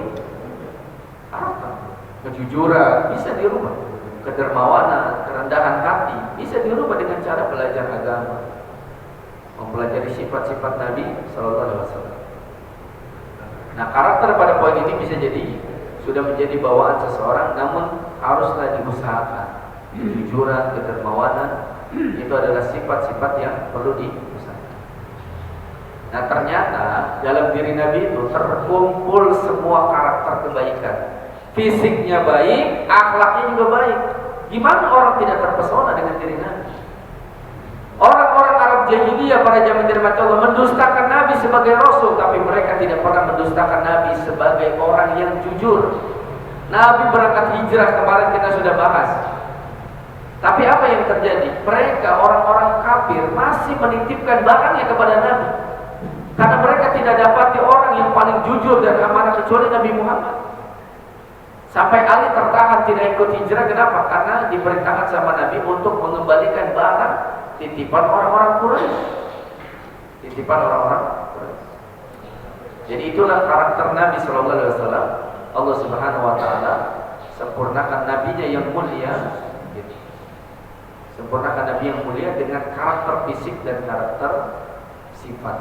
A: Karakter, kejujuran bisa dirubah, kedermawanan, kerendahan hati bisa dirubah dengan cara belajar agama, mempelajari sifat-sifat Nabi Sallallahu Alaihi Wasallam. Nah, karakter pada poin ini bisa jadi sudah menjadi bawaan seseorang, namun haruslah diusahakan. Kejujuran, kedermawanan itu adalah sifat-sifat yang perlu diusahakan. Nah, ternyata dalam diri Nabi itu terkumpul semua karakter kebaikan. Fisiknya baik, akhlaknya juga baik. Gimana orang tidak terpesona dengan diri Nabi? Orang-orang Arab jahiliyah pada zaman Rasulullah mendustakan Nabi sebagai Rasul, tapi mereka tidak pernah mendustakan Nabi sebagai orang yang jujur. Nabi berangkat hijrah kemarin kita sudah bahas. Tapi apa yang terjadi? Mereka orang-orang kafir masih menitipkan barangnya kepada Nabi, karena mereka tidak dapati orang yang paling jujur dan amanah kecuali Nabi Muhammad. Sampai Ali tertahan tidak ikut hijrah. Kenapa? Karena diperintahkan sama Nabi untuk mengembalikan barang titipan orang-orang Quraisy. Titipan orang-orang Quraisy. Jadi itulah karakter Nabi Sallallahu Alaihi Wasallam. Allah Subhanahu Wa Taala sempurnakan nabinya yang mulia. Sempurnakan Nabi yang mulia dengan karakter fisik dan karakter sifat.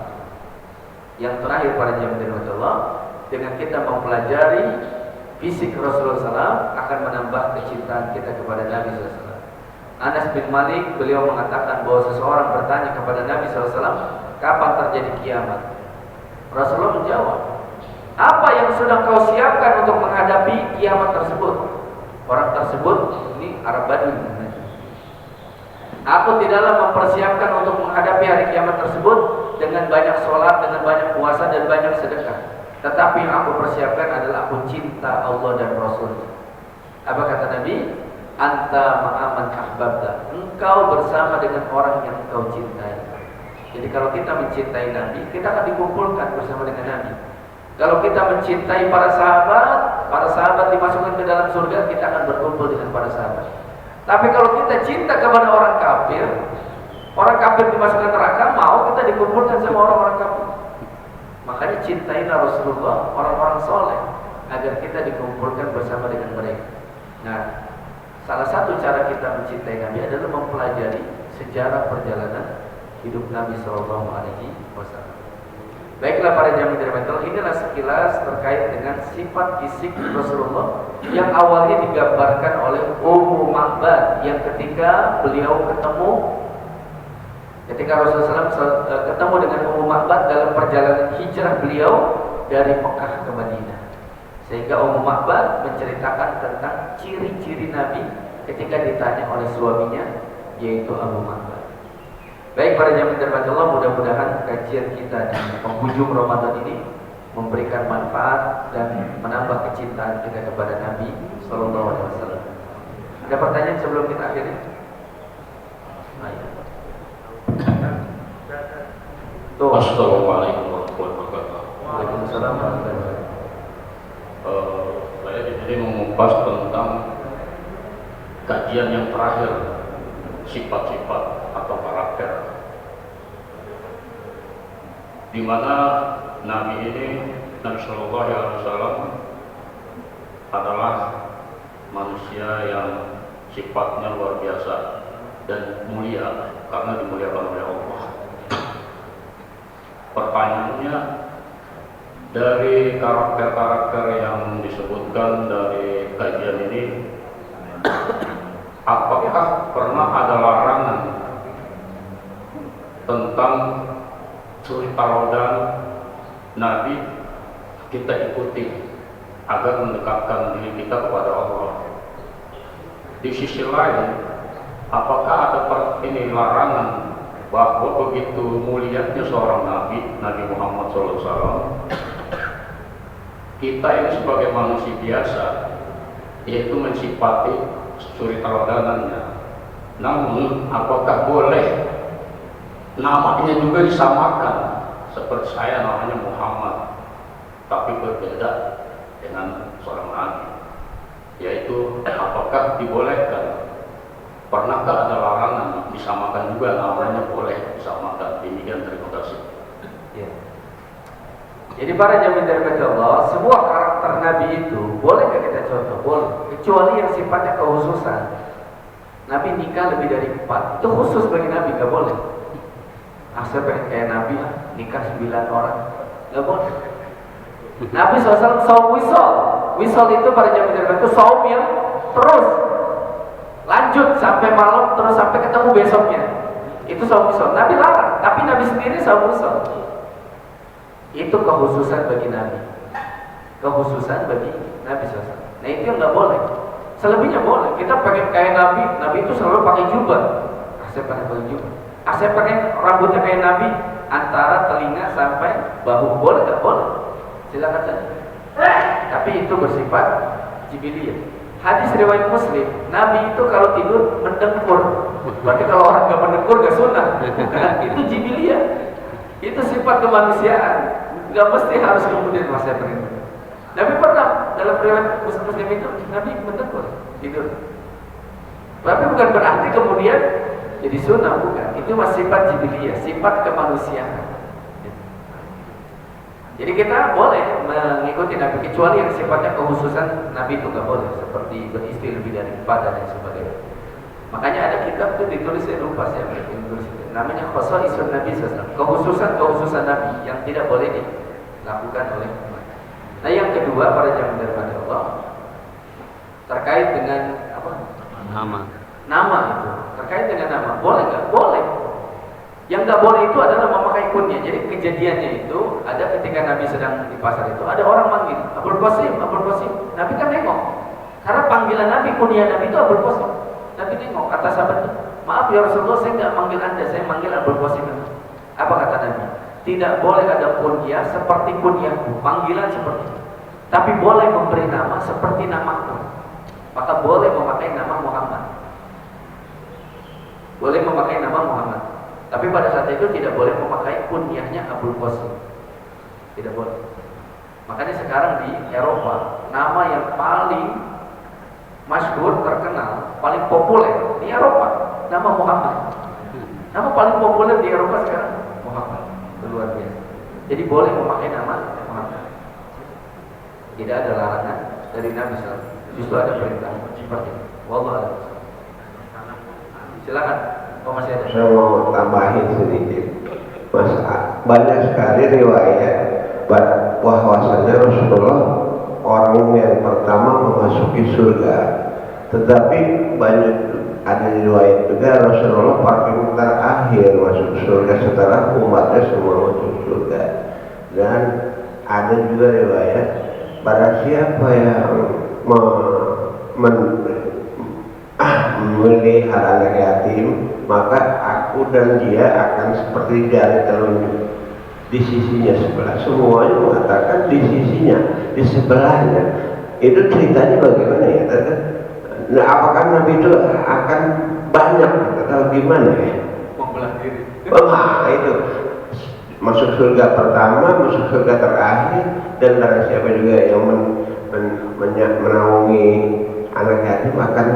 A: Yang terakhir pada zaman Rasulullah, dengan kita mempelajari fisik Rasulullah SAW akan menambah kecintaan kita kepada Nabi SAW. Anas bin Malik beliau mengatakan bahwa seseorang bertanya kepada Nabi SAW, kapan terjadi kiamat? Rasulullah menjawab, apa yang sudah kau siapkan untuk menghadapi kiamat tersebut? Orang tersebut ini Arab Badui. Aku tidaklah mempersiapkan untuk menghadapi hari kiamat tersebut dengan banyak sholat, dengan banyak puasa dan banyak sedekah. Tetapi yang aku persiapkan adalah aku cinta Allah dan Rasul. Apa kata Nabi? Anta ma'aman ahbabta. Engkau bersama dengan orang yang engkau cintai. Jadi kalau kita mencintai Nabi, kita akan dikumpulkan bersama dengan Nabi. Kalau kita mencintai para sahabat dimasukkan ke dalam surga, kita akan berkumpul dengan para sahabat. Tapi kalau kita cinta kepada orang kafir dimasukkan neraka, mau kita dikumpulkan sama orang-orang kafir. Makanya cintailah Rasulullah, orang-orang soleh, agar kita dikumpulkan bersama dengan mereka. Nah, salah satu cara kita mencintai Nabi adalah mempelajari sejarah perjalanan hidup Nabi Sallallahu Alaihi Wasallam. Baiklah para jamaah dirahmati Allah, inilah sekilas terkait dengan sifat fisik Rasulullah yang awalnya digambarkan oleh Ummu Ma'bad yang ketika beliau ketika Rasulullah SAW ketemu dengan Ummu Ma'bad dalam perjalanan hijrah beliau dari Mekah ke Madinah. Sehingga Ummu Ma'bad menceritakan tentang ciri-ciri Nabi ketika ditanya oleh suaminya, yaitu Abu Ma'bad. Baik para jamaah dirahmati Allah, mudah-mudahan kajian kita di penghujung Ramadan ini memberikan manfaat dan menambah kecintaan kita kepada Nabi Sallallahu Alaihi Wasallam. Ada pertanyaan sebelum kita akhiri?
B: Assalamualaikum warahmatullahi wabarakatuh.
A: Waalaikumsalam warahmatullahi wabarakatuh.
B: Saya di sini mengupas tentang kajian yang terakhir, sifat-sifat atau karakter, di mana Nabi ini, Nabi Shallallahu Alaihi Wasallam adalah manusia yang sifatnya luar biasa dan mulia karena dimuliakan oleh Allah. Pertanyaannya, dari karakter-karakter yang disebutkan dari kajian ini, apakah pernah ada larangan tentang suri teladan Nabi kita ikuti agar mendekatkan diri kita kepada Allah? Di sisi lain, apakah ada larangan bahwa begitu mulianya seorang Nabi Muhammad SAW, kita ini sebagai manusia biasa, yaitu mensifati suri teladanannya. Namun apakah boleh namanya juga disamakan, seperti saya namanya Muhammad tapi berbeda dengan seorang Nabi, yaitu apakah dibolehkan? Pernahkah ada larangan disamakan juga namanya? Boleh disamakan. Demikian, terima kasih.
A: Ya. Jadi para jamaah dirahmati Allah, sebuah karakter Nabi itu boleh nggak kita contoh? Boleh, kecuali yang sifatnya kekhususan. Nabi nikah lebih dari 4, itu khusus bagi Nabi, nggak boleh. Saya pengen kayak Nabi, nikah 9 orang, nggak boleh. Nabi SAW saum wisol itu para jamaah dirahmati itu saum yang terus lanjut sampai malam, terus sampai ketemu besoknya. Itu saum wisol. Nabi larang, tapi Nabi sendiri saum wisol. Itu kekhususan bagi Nabi, kekhususan bagi Nabi SAW. Nah itu yang nggak boleh. Selebihnya boleh. Kita pengen kayak Nabi, Nabi itu selalu pakai jubah. Saya pengen pakai jubah. Saya pengen rambutnya kayak Nabi, antara telinga sampai bahu. Boleh nggak? Boleh. Silakan saja. Tapi itu bersifat jibiliyah. Hadis riwayat Muslim, Nabi itu kalau tidur mendengkur. Berarti kalau orang nggak mendengkur nggak sunnah. Itu jibiliyah. Itu sifat kemanusiaan. Nggak mesti harus kemudian saya pengen. Nabi pernah dalam riwayat Muslim itu Nabi mendengkur tidur. Tapi bukan berarti kemudian jadi sunnah, bukan. Itu masih sifat jibiliyah, sifat kemanusiaan. Jadi kita boleh mengikuti Nabi, kecuali yang sifatnya kekhususan Nabi itu nggak boleh, seperti beristri lebih dari 4 dan lain sebagainya. Makanya ada kitab itu ditulis, saya lupa saya menulis itu, namanya Khosaisun Nabi SAW, kekhususan Nabi yang tidak boleh dilakukan oleh umat. Nah yang kedua para jamaah dirahmati Allah, terkait dengan apa? Nama itu, terkait dengan nama, boleh nggak? Boleh. Yang nggak boleh itu adalah memakai kunyah. Jadi kejadiannya itu ada ketika Nabi sedang di pasar itu, ada orang manggil Abul Qasim, Abul Qasim. Nabi kan nengok, karena panggilan Nabi, kunyah Nabi itu Abul Qasim. Nabi nengok, kata sahabat, maaf ya Rasulullah, saya nggak manggil anda, saya manggil Abul Qasim. Apa kata Nabi? Tidak boleh ada kunyah seperti kunyahku, panggilan seperti itu. Tapi boleh memberi nama seperti namaku. Maka boleh memakai nama Muhammad. Boleh memakai nama Muhammad. Tapi pada saat itu tidak boleh memakai kunyahnya Abul Qasim. Tidak boleh. Makanya sekarang di Eropa, nama yang paling masyhur, terkenal, paling populer di Eropa, nama Muhammad. Nama paling populer di Eropa sekarang Muhammad. Luar biasa. Jadi boleh memakai nama Muhammad. Tidak ada larangan dari Nabi SAW. Justru ada perintah seperti itu. Wallahu a'lam. Silakan. Oh masih ada.
C: Saya mau tambahin sedikit, Mas. banyak sekali riwayat bahwasanya Rasulullah orang yang pertama memasuki surga. Tetapi banyak ada riwayat juga Rasulullah paling terakhir masuk surga setelah umatnya semua masuk surga. Dan ada juga riwayat barang siapa yang memelihara anak yatim, maka aku dan dia akan seperti jari telunjuk di sisinya sebelah. Semuanya mengatakan di sisinya, di sebelahnya. Itu ceritanya bagaimana ya? Nah, apakah Nabi itu akan banyak atau gimana ya?
A: Membelah diri.
C: Itu masuk surga pertama, masuk surga terakhir, dan barang siapa juga yang menaungi anak yatim akan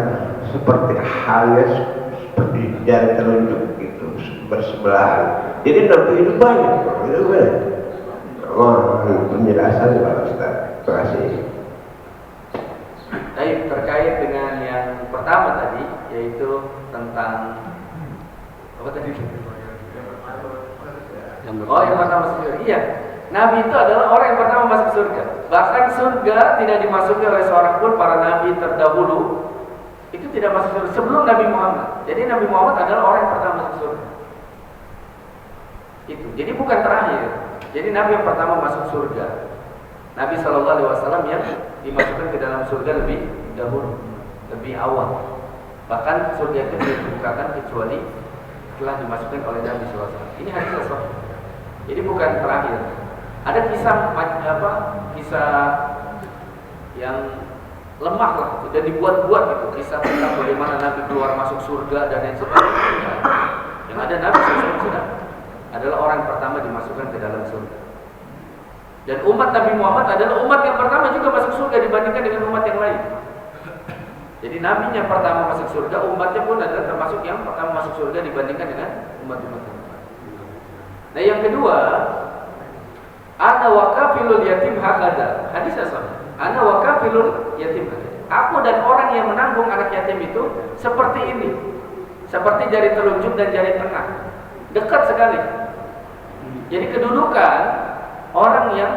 C: seperti halnya seperti jari telunjuk gitu bersebelahan. Jadi Nabi itu banyak, itu kan? Penjelasan Pak Ustaz. Terima kasih.
A: Baik, terkait dengan yang pertama tadi, yaitu tentang apa tadi? Yang pertama masuk surga. Iya, Nabi itu adalah orang yang pertama masuk surga. Bahkan surga tidak dimasuki oleh seorang pun para nabi terdahulu. Itu tidak masuk surga sebelum Nabi Muhammad. Jadi Nabi Muhammad adalah orang yang pertama masuk surga. Itu. Jadi bukan terakhir. Jadi Nabi yang pertama masuk surga. Nabi SAW yang dimasukkan ke dalam surga lebih dahulu, lebih awal. Bahkan surga itu tidak dibukakan kecuali telah dimasukkan oleh Nabi SAW. Ini hadis sahih. Jadi bukan terakhir. Ada kisah yang lemah lah dan dibuat-buat gitu, kisah tentang bagaimana Nabi keluar masuk surga dan lain sebagainya. Yang ada Nabi SAW sudah adalah orang pertama dimasukkan ke dalam surga. Dan umat Nabi Muhammad adalah umat yang pertama juga masuk surga dibandingkan dengan umat yang lain. Jadi Nabi yang pertama masuk surga, umatnya pun adalah termasuk yang pertama masuk surga dibandingkan dengan umat-umat yang lain. Nah yang kedua, ana wa kafilul yatim hakada. Hadis sahih. Ana wa kafilul yatim hakada. Aku dan orang yang menanggung anak yatim itu seperti ini. Seperti jari telunjuk dan jari tengah. Dekat sekali. Jadi kedudukan orang yang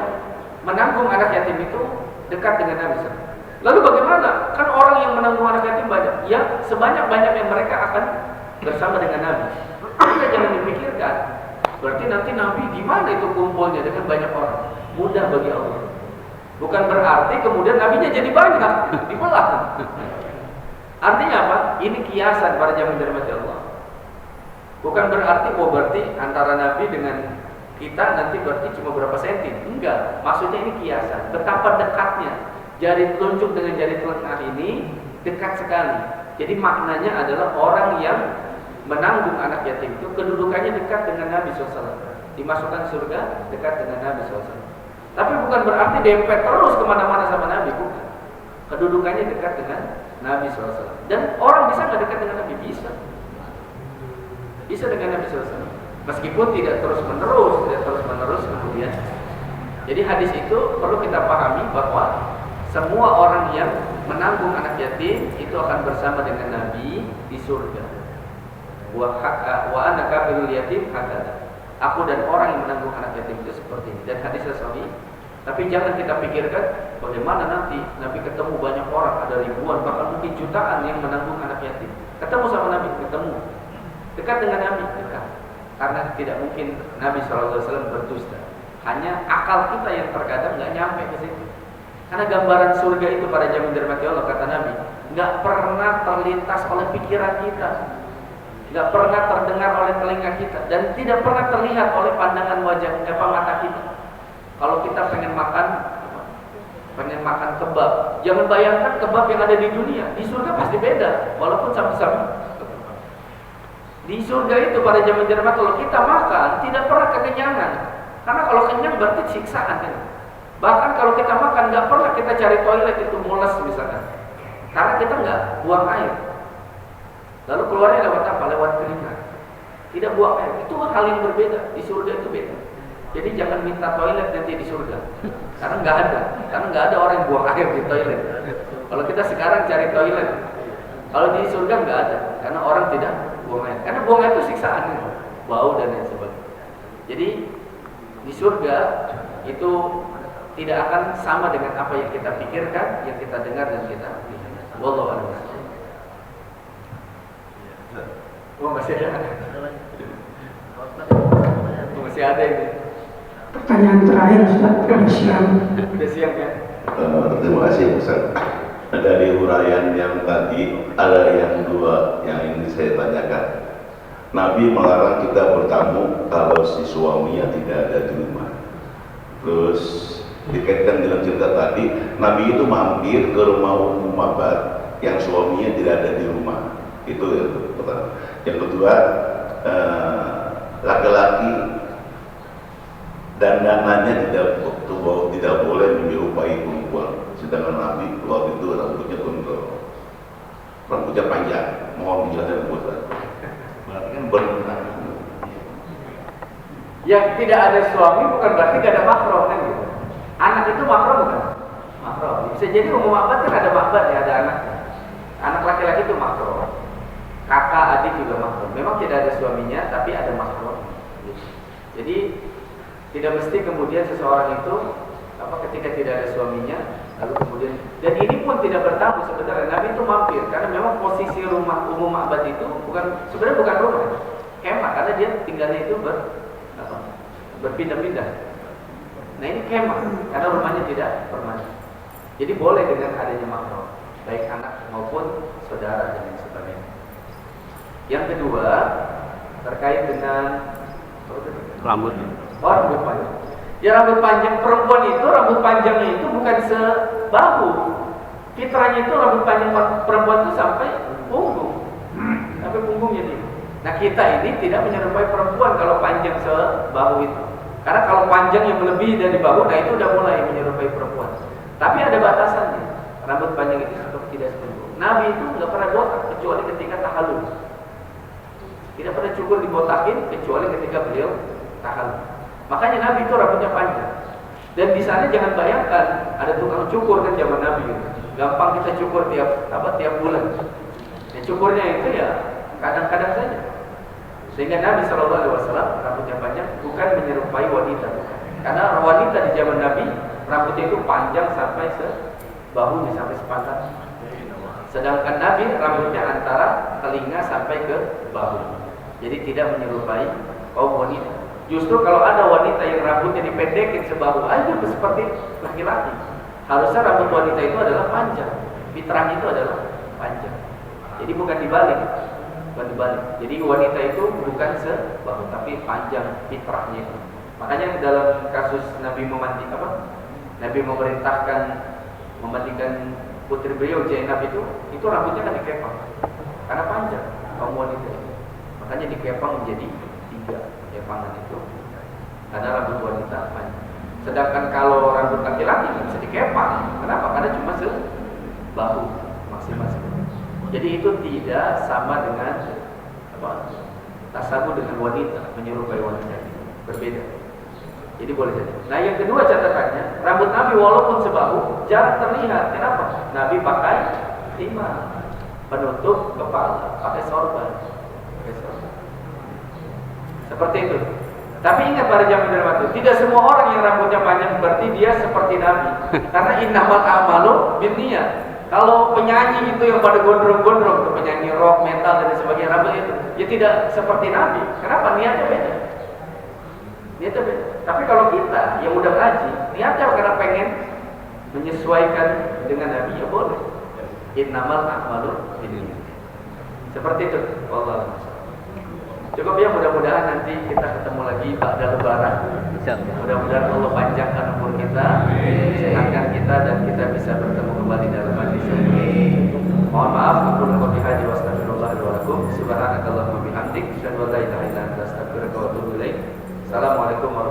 A: menanggung anak yatim itu dekat dengan Nabi SAW. Lalu bagaimana? Kan orang yang menanggung anak yatim banyak. Ya sebanyak-banyaknya mereka akan bersama dengan Nabi. Kita jangan dipikirkan. Berarti nanti Nabi gimana itu kumpulnya dengan banyak orang? Mudah bagi Allah. Bukan berarti kemudian Nabinya jadi banyak, dibelah. Artinya apa? Ini kiasan para jamaah dirahmati Allah. Bukan berarti antara Nabi dengan kita nanti berarti cuma berapa senti. Enggak, maksudnya ini kiasan. Betapa dekatnya jari telunjuk dengan jari tengah ini dekat sekali. Jadi maknanya adalah orang yang menanggung anak yatim itu kedudukannya dekat dengan Nabi SAW. Dimasukkan surga dekat dengan Nabi SAW. Tapi bukan berarti dempet terus kemana-mana sama Nabi, bukan. Kedudukannya dekat dengan Nabi SAW. Dan orang bisa nggak dekat dengan Nabi? Bisa dengan Nabi SAW. Meskipun tidak terus menerus kemudian. Jadi hadis itu perlu kita pahami bahwa semua orang yang menanggung anak yatim itu akan bersama dengan Nabi di surga. Wa ana kafilul yatim hakada. Aku dan orang yang menanggung anak yatim itu seperti ini. Dan hadisnya sahih. Tapi jangan kita pikirkan bagaimana nanti Nabi ketemu banyak orang, ada ribuan bahkan mungkin jutaan yang menanggung anak yatim. Ketemu sama Nabi, ketemu. Dekat dengan Nabi, dekat. Karena tidak mungkin Nabi SAW berdusta. Hanya akal kita yang terkadang nggak nyampe ke situ. Karena gambaran surga itu pada zaman dirahmati Allah, kata Nabi, nggak pernah terlintas oleh pikiran kita, nggak pernah terdengar oleh telinga kita, dan tidak pernah terlihat oleh pandangan wajah mata kita. Kalau kita pengen makan kebab, jangan bayangkan kebab yang ada di dunia. Di surga pasti beda, walaupun sama-sama. Di surga itu pada zaman dirahmati kalau kita makan tidak pernah kekenyangan. Karena kalau kenyang berarti siksaan kan. Bahkan kalau kita makan nggak pernah kita cari toilet itu mules misalkan. Karena kita nggak buang air. Lalu keluarnya lewat apa? Lewat keringat. Tidak buang air. Itu hal yang berbeda. Di surga itu beda. Jadi jangan minta toilet nanti di surga. Karena nggak ada. Karena nggak ada orang yang buang air di toilet. Kalau kita sekarang cari toilet, kalau di surga nggak ada. Karena orang tidak buang air. Karena buang air itu siksaan, bau dan lain sebagainya. Jadi Di surga itu tidak akan sama dengan apa yang kita pikirkan, yang kita dengar dan kita lihat. Wallahu a'lam. Oh, masih ada. Oh, masih ada ini.
D: Pertanyaan terakhir Ustaz, udah siang.
A: Udah siang ya?
E: Terima kasih Ustaz. Dari uraian yang tadi ada yang dua yang ingin saya tanyakan. Nabi melarang kita bertamu kalau si suaminya tidak ada di rumah. Terus dikaitkan dengan cerita tadi, Nabi itu mampir ke rumah Ummu Ma'bad yang suaminya tidak ada di rumah. Itu yang pertama. Yang kedua, laki-laki dandanannya tidak boleh menyerupai perempuan. Sedangkan Nabi waktu itu rambutnya gondrong, rambutnya panjang. Mohon dijelaskan Ustaz. Berarti kan berenang.
A: Yang tidak ada suami bukan berarti tidak ada mahram kan gitu. Anak itu mahram bukan? Mahram. Bisa jadi Ummu Ma'bad kan ada mahram ya, ada anaknya. Anak laki-laki itu mahram. Kakak, adik juga mahram. Memang tidak ada suaminya tapi ada mahram. Gitu. Jadi tidak mesti kemudian seseorang itu ketika tidak ada suaminya lalu kemudian, dan ini pun tidak bertamu sebenarnya. Nabi itu mampir karena memang posisi rumah Ummu Ma'bad itu sebenarnya bukan rumah, kemah, karena dia tinggalnya itu berpindah-pindah. Nah ini kemah karena rumahnya tidak permanen. Jadi boleh dengan adanya mahram, baik anak maupun saudara dan lain sebagainya. Yang kedua terkait dengan
B: Rambut.
A: Oh, rambut panjang. Ya rambut panjang perempuan itu, rambut panjangnya itu bukan sebahu. Fitrahnya itu rambut panjang perempuan itu sampai punggung, sampai punggungnya dia. Nah kita ini tidak menyerupai perempuan kalau panjang sebahu itu. Karena kalau panjang yang melebihi dari bahu, nah itu udah mulai menyerupai perempuan. Tapi ada batasannya. Rambut panjang itu tidak seperti itu. Nabi itu nggak pernah botak kecuali ketika tahallul. Tidak pernah cukur dibotakin kecuali ketika beliau tahallul. Makanya Nabi itu rambutnya panjang. Dan di sana jangan bayangkan ada tukang cukur kan zaman Nabi gitu. Gampang kita cukur tiap bulan. Dan cukurnya itu ya kadang-kadang saja. Sehingga Nabi SAW rambutnya panjang bukan menyerupai wanita. Karena wanita di zaman Nabi rambutnya itu panjang sampai bahunya, sampai sepantat. Sedangkan Nabi rambutnya antara telinga sampai ke bahu. Jadi tidak menyerupai kaum wanita. Justru kalau ada wanita yang rambutnya dipendekin sebahu aja seperti laki-laki. Harusnya rambut wanita itu adalah panjang. Fitrahnya itu adalah panjang. Jadi bukan dibalik. Jadi wanita itu bukan sebahu tapi panjang fitrahnya itu. Makanya dalam kasus Nabi Nabi memandikan putri beliau Zainab itu rambutnya kan dikepang. Karena panjang kaum wanita. Makanya dikepang menjadi 3. Kepangan itu karena rambut wanita panjang. Sedangkan kalau rambut laki-laki bisa dikepang. Kenapa? Karena cuma sebahu maksimal. Jadi itu tidak sama dengan tasabuh dengan wanita, menyerupai wanita. Berbeda. Jadi boleh jadi. Nah yang kedua catatannya, rambut Nabi walaupun sebahu jarang terlihat. Kenapa? Nabi pakai timah penutup kepala, pakai sorban. Seperti itu. Tapi ingat pada zaman dahulu, tidak semua orang yang rambutnya panjang berarti dia seperti Nabi. Karena innamal a'malu binniyat. Kalau penyanyi itu yang pada gondrong-gondrong, itu penyanyi rock, metal dan sebagainya, rambutnya itu ya tidak seperti Nabi. Kenapa? Niatnya beda. Niatnya beda. Tapi kalau kita yang udah ngaji, niatnya karena pengen menyesuaikan dengan Nabi, ya boleh. Innamal a'malu binniyat. Seperti itu. Wallahu a'lam. Cukup ya, mudah-mudahan nanti kita ketemu lagi pada Lebaran. Mudah-mudahan Allah panjangkan umur kita, sehatkan kita dan kita bisa bertemu kembali dalam majlis ini. Mohon maaf, aku qouli hadza wa astaghfirullah li wa lakum. Subhanakallahumma bihamdik, asyhadu an la ilaha illa anta astaghfiruka wa atubu ilaik. Assalamualaikum warahmatullahi wabarakatuh.